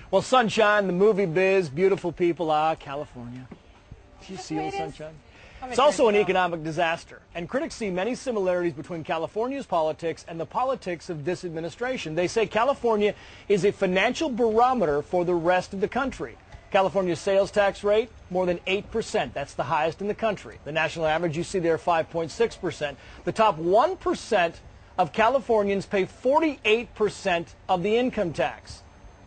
Well, Sunshine, the movie biz, beautiful people, California. Do you see the sunshine? It's also an economic disaster, and critics see many similarities between California's politics and the politics of this administration. They say California is a financial barometer for the rest of the country. California's sales tax rate, more than 8%. That's the highest in the country. The national average, you see there, 5.6%. The top 1% of Californians pay 48% of the income tax,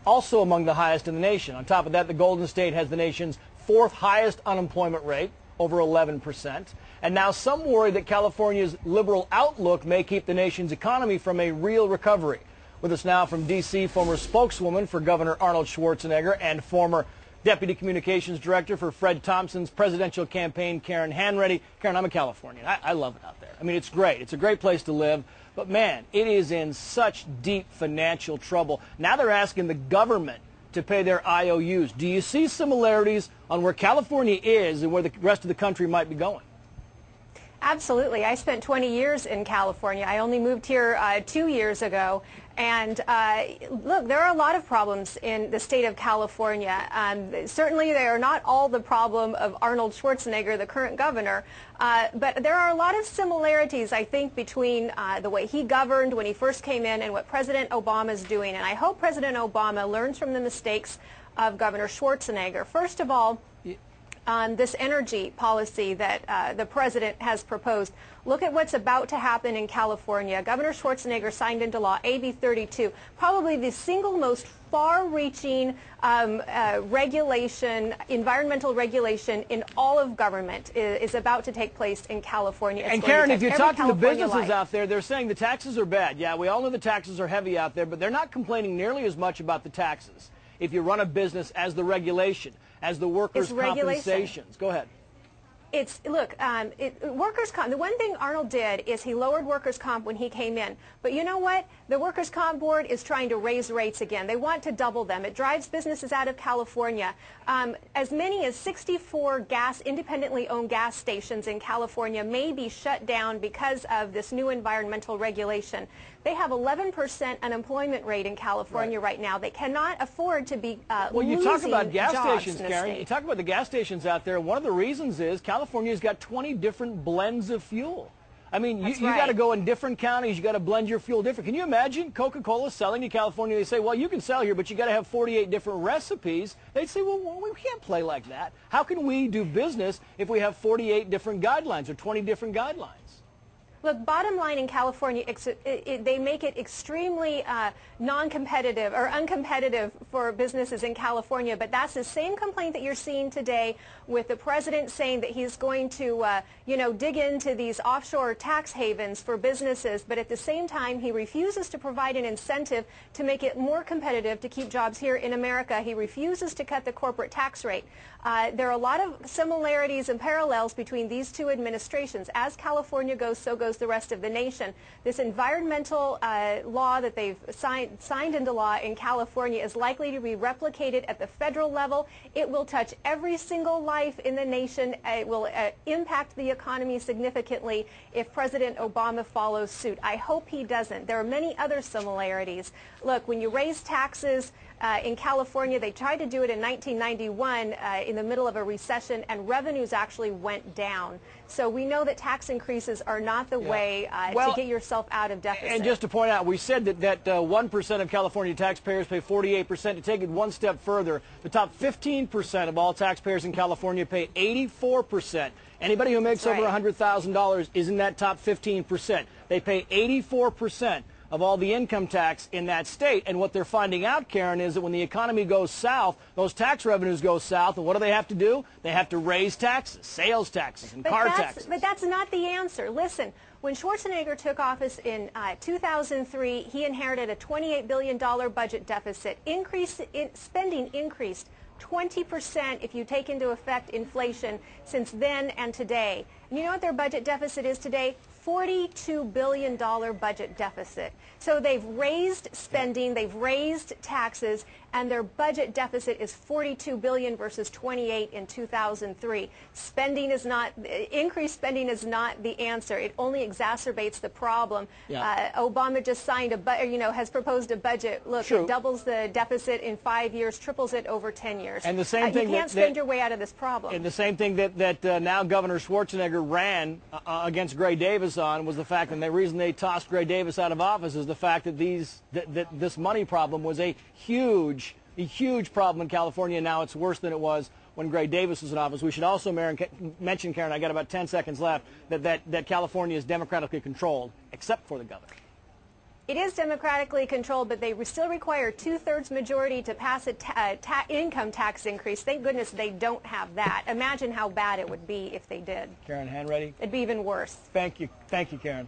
also among the highest in the nation. On top of that, the Golden State has the nation's fourth highest unemployment rate, over 11%. And now some worry that California's liberal outlook may keep the nation's economy from a real recovery. With us now from D.C., former spokeswoman for Governor Arnold Schwarzenegger and former Deputy Communications Director for Fred Thompson's presidential campaign, Karen Hanratty. Karen, I'm a Californian. I love it out there. I mean, it's great. It's a great place to live. But, man, it is in such deep financial trouble. Now they're asking the government to pay their IOUs. Do you see similarities on where California is and where the rest of the country might be going? Absolutely. I spent 20 years in California. I only moved here 2 years ago. And look, there are a lot of problems in the state of California. Certainly, they are not all the problem of Arnold Schwarzenegger, the current governor. But there are a lot of similarities, I think, between the way he governed when he first came in and what President Obama is doing. And I hope President Obama learns from the mistakes of Governor Schwarzenegger. First of all, on this energy policy that the president has proposed. Look at what's about to happen in California. Governor Schwarzenegger signed into law AB 32, probably the single most far-reaching regulation, environmental regulation in all of government is about to take place in California. And Karen, if you talk to the businesses out there, they're saying the taxes are bad. Yeah, we all know the taxes are heavy out there, but they're not complaining nearly as much about the taxes if you run a business as the regulation, as the workers' compensations. Go ahead. Look, workers' comp, the one thing Arnold did is he lowered workers' comp when he came in. But you know what? The workers' comp board is trying to raise rates again. They want to double them. It drives businesses out of California. As many as 64 independently owned gas stations in California may be shut down because of this new environmental regulation. They have 11% unemployment rate in California right now. They cannot afford to be well, you talk about gas jobs stations, Karen. You talk about the gas stations out there. One of the reasons is California's got 20 different blends of fuel. I mean, you got to go in different counties. You got to blend your fuel different. Can you imagine Coca-Cola selling to California? They say, well, you can sell here, but you got to have 48 different recipes. They'd say, well, we can't play like that. How can we do business if we have 48 different guidelines or 20 different guidelines? Look, bottom line in California, they make it extremely non-competitive or uncompetitive for businesses in California. But that's the same complaint that you're seeing today with the president saying that he's going to, dig into these offshore tax havens for businesses. But at the same time, he refuses to provide an incentive to make it more competitive to keep jobs here in America. He refuses to cut the corporate tax rate. There are a lot of similarities and parallels between these two administrations. As California goes, so goes the rest of the nation. This environmental law that they've signed into law in California is likely to be replicated at the federal level. It will touch every single life in the nation. It will impact the economy significantly if President Obama follows suit. I hope he doesn't. There are many other similarities. Look, when you raise taxes in California, they tried to do it in 1991 in the middle of a recession, and revenues actually went down. So we know that tax increases are not the way to get yourself out of deficit. And just to point out, we said that 1% of California taxpayers pay 48%. To take it one step further, the top 15% of all taxpayers in California pay 84%. Anybody who makes over $100,000 is in that top 15%. They pay 84% of all the income tax in that state. And what they're finding out, Karen, is that when the economy goes south, those tax revenues go south. And what do they have to do? They have to raise taxes, sales taxes, and car taxes. But that's not the answer. Listen, when Schwarzenegger took office in 2003, he inherited a $28 billion budget deficit. Spending increased 20% if you take into effect inflation since then and today. And you know what their budget deficit is today? $42 billion budget deficit. So they've raised spending, they've raised taxes, and their budget deficit is $42 billion versus 28 in 2003. $42 versus 28 in 2003. Increased spending is not the answer. It only exacerbates the problem. Yeah. Obama just signed has proposed a budget. Look, True. It doubles the deficit in 5 years, triples it over 10 years. And the same thing you can't spend your way out of this problem. And the same thing that now Governor Schwarzenegger ran against Gray Davis on was the fact, and the reason they tossed Gray Davis out of office is the fact that this money problem was a huge problem in California. And now it's worse than it was when Gray Davis was in office. We should also mention, Karen, I got about 10 seconds left, that California is democratically controlled, except for the governor. It is democratically controlled, but they still require a 2/3 majority to pass an income tax increase. Thank goodness they don't have that. Imagine how bad it would be if they did. Karen Hanratty. It'd be even worse. Thank you, Karen.